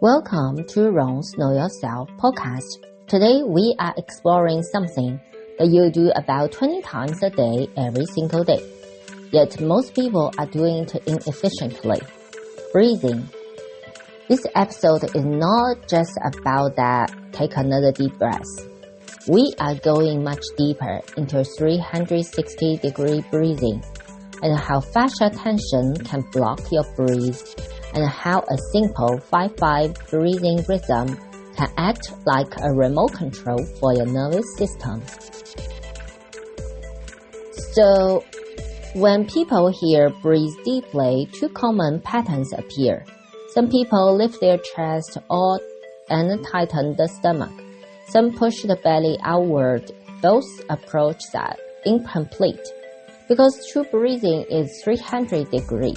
Welcome to Ron's Know Yourself podcast. Today we are exploring something that you do about 20 times a day every single day. Yet most people are doing it inefficiently. Breathing. This episode is not just about that. Take another deep breath. We are going much deeper into 360-degree breathing and how fascial tension can block your breath and how a simple 5-5 breathing rhythm can act like a remote control for your nervous system. So, when people hear breathe deeply, two common patterns appear. Some people lift their chest and tighten the stomach. Some push the belly outward. Both approaches are incomplete because true breathing is 300 degrees.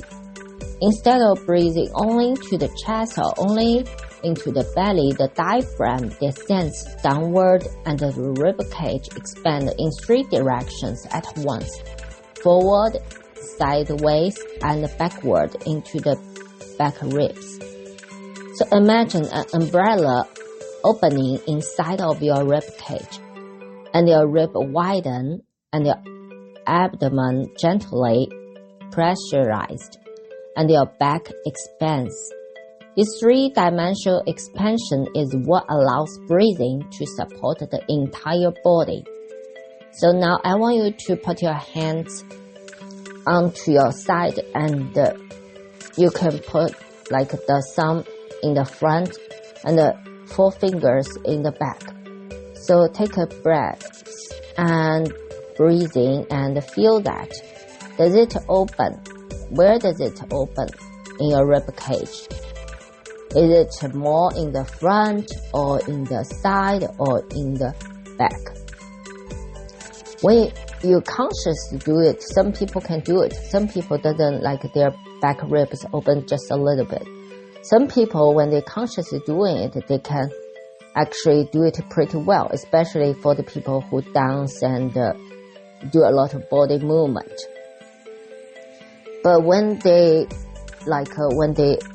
Instead of breathing only to the chest or only into the belly, the diaphragm descends downward and the ribcage expands in three directions at once: forward, sideways, and backward into the back ribs. So imagine an umbrella opening inside of your ribcage, and your rib widen and your abdomen gently pressurized, and your back expands. This three-dimensional expansion is what allows breathing to support the entire body. So now I want you to put your hands onto your side, and you can put like the thumb in the front and the four fingers in the back. So take a breath and breathing and feel that. Does it open? Where does it open in your rib cage? Is it more in the front or in the side or in the back? When you consciously do it, some people can do it. Some people doesn't like their back ribs open just a little bit. Some people, when they consciously doing it, they can actually do it pretty well, especially for the people who dance and do a lot of body movement. But when they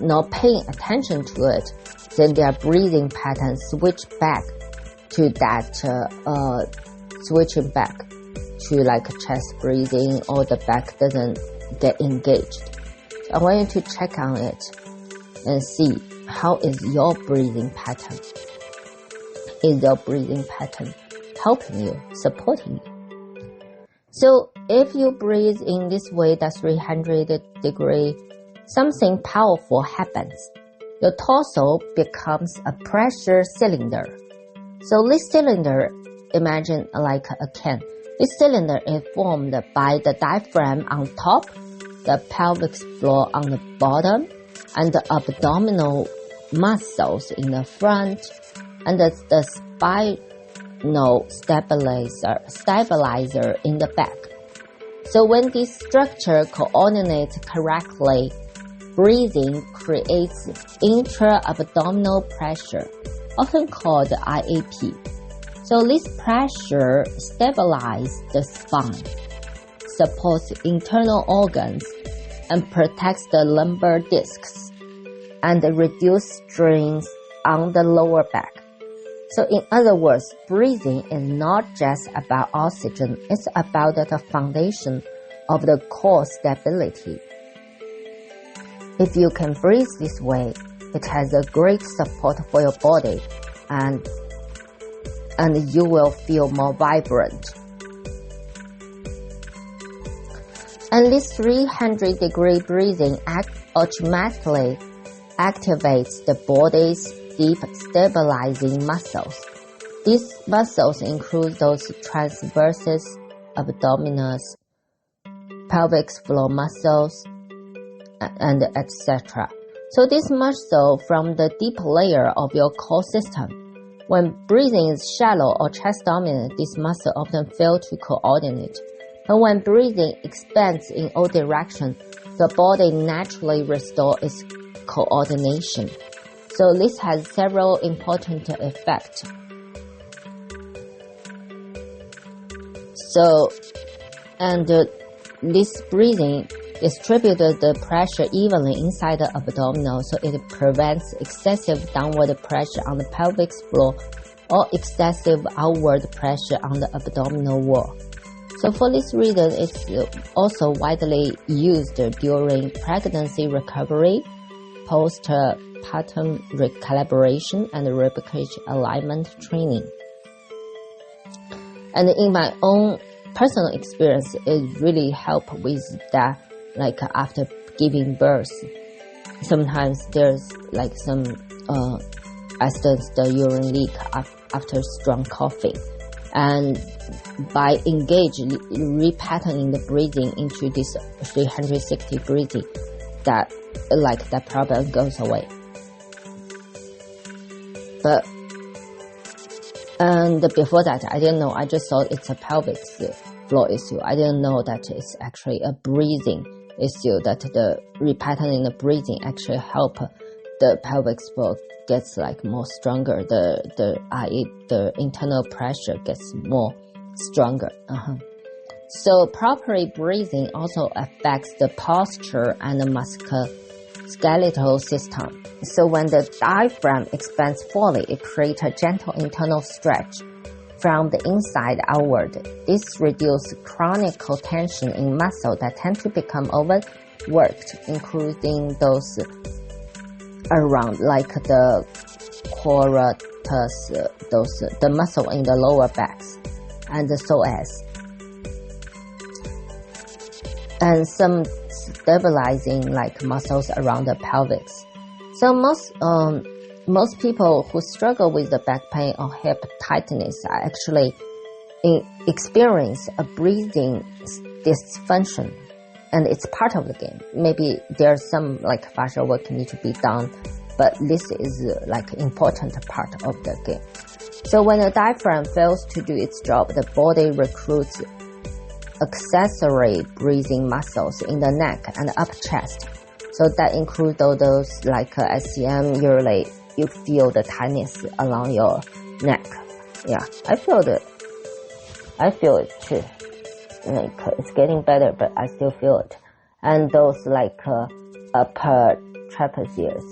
not paying attention to it, then their breathing pattern switch back to that, switching back to like chest breathing, or the back doesn't get engaged. So I want you to check on it and see how is your breathing pattern. Is your breathing pattern helping you, supporting you? So if you breathe in this way, that's 300 degree, something powerful happens. Your torso becomes a pressure cylinder. So this cylinder, imagine like a can. This cylinder is formed by the diaphragm on top, the pelvic floor on the bottom, and the abdominal muscles in the front, and the spinal stabilizer in the back. So when this structure coordinates correctly, breathing creates intra-abdominal pressure, often called IAP. So this pressure stabilizes the spine, supports internal organs, and protects the lumbar discs, and reduces strains on the lower back. So in other words, breathing is not just about oxygen, it's about the foundation of the core stability. If you can breathe this way, it has a great support for your body, and you will feel more vibrant. And this 300-degree breathing automatically activates the body's deep stabilizing muscles. These muscles include those transversus abdominis, pelvic floor muscles, and etc. So this muscle from the deep layer of your core system. When breathing is shallow or chest dominant, this muscle often fail to coordinate. And when breathing expands in all directions, the body naturally restores its coordination. So this has several important effects. So, and this breathing distribute the pressure evenly inside the abdominal, so it prevents excessive downward pressure on the pelvic floor or excessive outward pressure on the abdominal wall. So for this reason, it's also widely used during pregnancy recovery, postpartum recalibration, and ribcage alignment training. And in my own personal experience, it really helped with that, like after giving birth. Sometimes there's like some accidents, the urine leak after strong coughing. And by repatterning the breathing into this 360 breathing, that problem goes away. And before that, I didn't know. I just thought it's a pelvic floor issue. I didn't know that it's actually a breathing issue, that the repatterning the breathing actually help the pelvic floor gets like more stronger. The internal pressure gets more stronger. So properly breathing also affects the posture and the musculoskeletal system. So when the diaphragm expands fully, it creates a gentle internal stretch from the inside outward. This reduces chronic tension in muscle that tend to become overworked, including those around, like the quadratus, the muscle in the lower backs, and the psoas, and some stabilizing like muscles around the pelvis. So most people who struggle with the back pain or hip tightness are actually experience a breathing dysfunction, and it's part of the game. Maybe there's some like fascial work need to be done, but this is like important part of the game. So when the diaphragm fails to do its job, the body recruits accessory breathing muscles in the neck and upper chest. So that includes all those like SCM, you feel the tightness along your neck. Yeah, I feel it too. Like it's getting better, but I still feel it. And those like upper trapezius.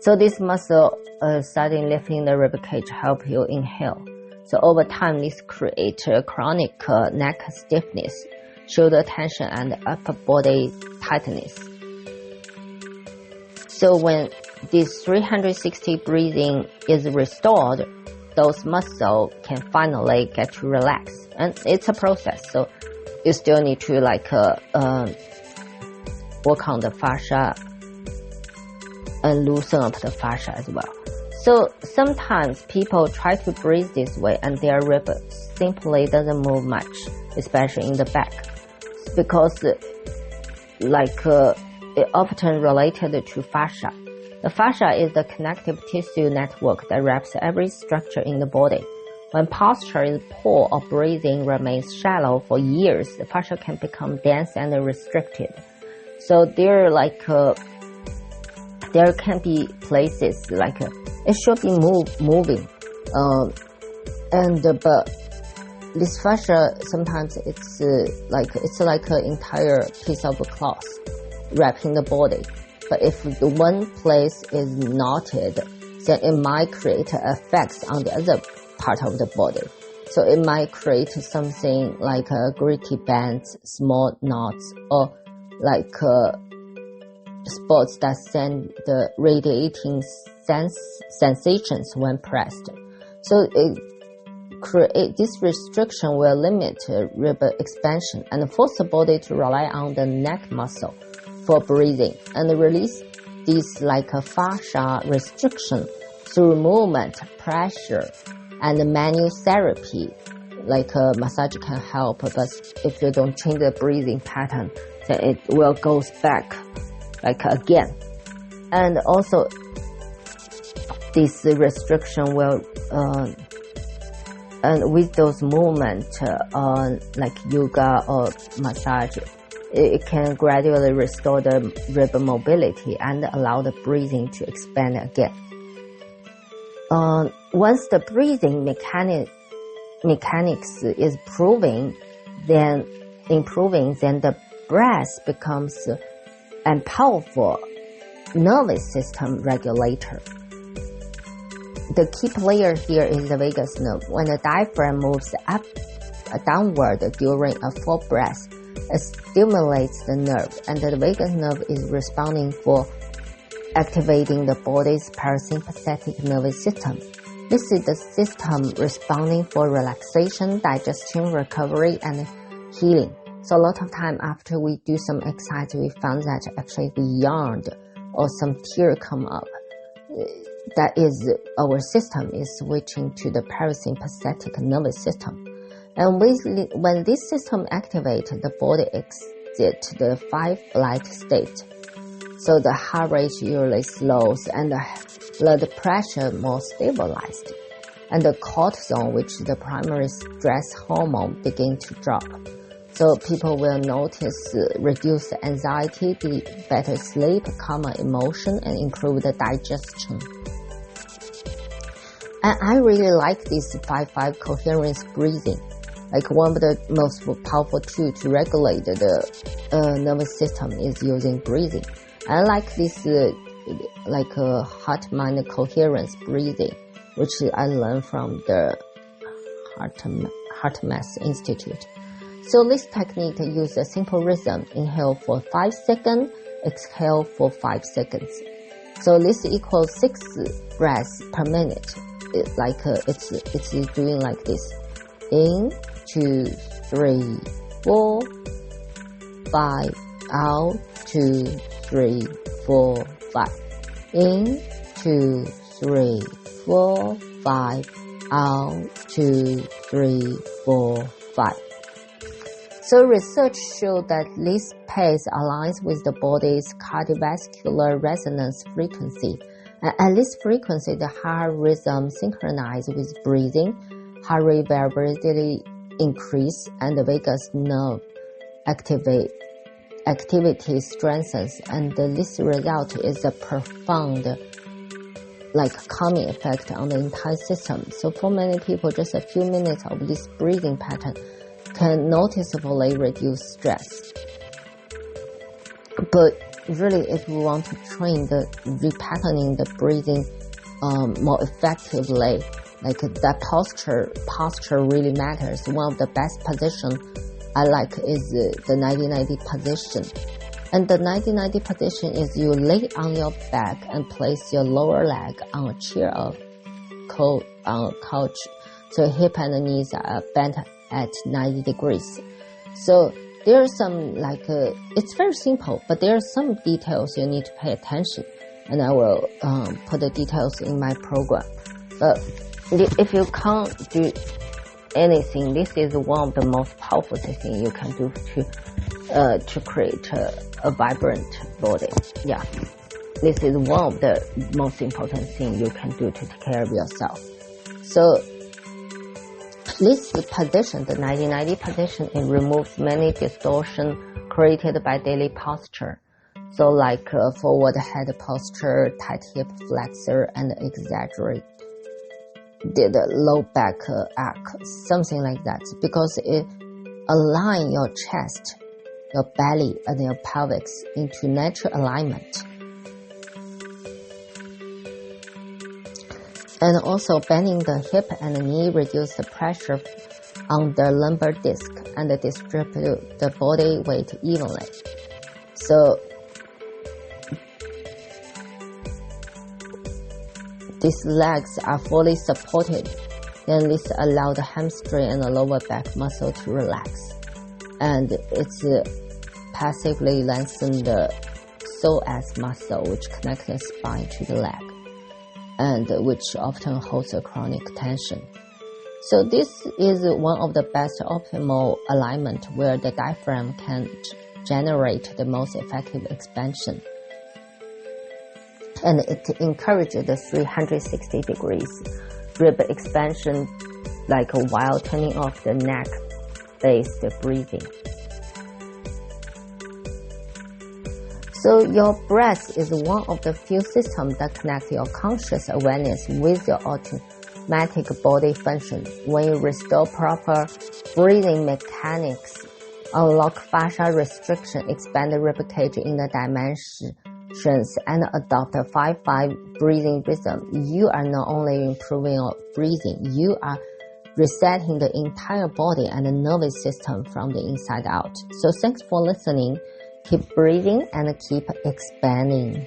So this muscle starting lifting the ribcage help you inhale. So over time, this creates a chronic neck stiffness, shoulder tension, and upper body tightness. So when this 360 breathing is restored, those muscles can finally get to relax. And it's a process, so you still need to like work on the fascia and loosen up the fascia as well. So sometimes people try to breathe this way and their rib simply doesn't move much, especially in the back, because it often related to fascia. The fascia is the connective tissue network that wraps every structure in the body. When posture is poor or breathing remains shallow for years, the fascia can become dense and restricted. So there can be places like it should be moving, but this fascia sometimes it's like an entire piece of cloth wrapping the body. But if the one place is knotted, then it might create effects on the other part of the body. So it might create something like gritty bands, small knots, or like spots that send the radiating sensations when pressed. So this restriction will limit rib expansion and force the body to rely on the neck muscle for breathing, and release this like a fascia restriction through movement, pressure, and manual therapy. Like massage can help, but if you don't change the breathing pattern, then it will go back like again. And also this restriction will and with those movements like yoga or massage, it can gradually restore the rib mobility and allow the breathing to expand again. Once the breathing mechanics is proven, then improving, then the breath becomes a powerful nervous system regulator. The key player here is the vagus nerve. When the diaphragm moves downward during a full breath, it stimulates the nerve, and the vagus nerve is responding for activating the body's parasympathetic nervous system. This is the system responding for relaxation, digestion, recovery, and healing. So a lot of time after we do some exercise, we found that actually we yawned or some tear come up. That is, our system is switching to the parasympathetic nervous system. And when this system activates, the body exits the fight flight state. So the heart rate usually slows and the blood pressure more stabilized. And the cortisol, which is the primary stress hormone, begin to drop. So people will notice reduced anxiety, better sleep, calmer emotion, and improve the digestion. And I really like this 5-5 coherence breathing. Like one of the most powerful tools to regulate the nervous system is using breathing. I like this heart mind coherence breathing, which I learned from the HeartMath Institute. So this technique uses a simple rhythm: inhale for 5 seconds, exhale for 5 seconds. So this equals 6 breaths per minute. It's doing like this: in, 2, 3, 4, 5, out, 2, 3, 4, 5. In, 2, 3, 4, 5, out, 2, 3, 4, 5. So research showed that this pace aligns with the body's cardiovascular resonance frequency. At this frequency, the heart rhythm synchronizes with breathing, heart rate variability increase, and the vagus nerve activity strengthens, and this result is a profound calming effect on the entire system. So for many people, just a few minutes of this breathing pattern can noticeably reduce stress. But really, if we want to train the repatterning the breathing more effectively, that posture really matters. One of the best position I like is the 90-90 position. And the 90-90 position is you lay on your back and place your lower leg on a chair or couch. So hip and knees are bent at 90 degrees. So there are some it's very simple, but there are some details you need to pay attention. And I will put the details in my program. But if you can't do anything, this is one of the most powerful things you can do to create a vibrant body. Yeah, this is one of the most important things you can do to take care of yourself. So this position, the 90-90 position, it removes many distortion created by daily posture. So forward head posture, tight hip flexor, and exaggerate the low back arc, something like that, because it aligns your chest, your belly, and your pelvis into natural alignment. And also bending the hip and the knee reduce the pressure on the lumbar disc and distribute the body weight evenly. So these legs are fully supported, then this allows the hamstring and the lower back muscle to relax. And it's passively lengthen the psoas muscle, which connects the spine to the leg, and which often holds a chronic tension. So this is one of the best optimal alignment where the diaphragm can generate the most effective expansion. And it encourages the 360 degrees rib expansion while turning off the neck-based breathing. So your breath is one of the few systems that connect your conscious awareness with your automatic body function. When you restore proper breathing mechanics, unlock fascia restriction, expand the ribcage in the dimensions, and adopt a 5-5 breathing rhythm. You are not only improving your breathing, you are resetting the entire body and the nervous system from the inside out. So thanks for listening. Keep breathing and keep expanding.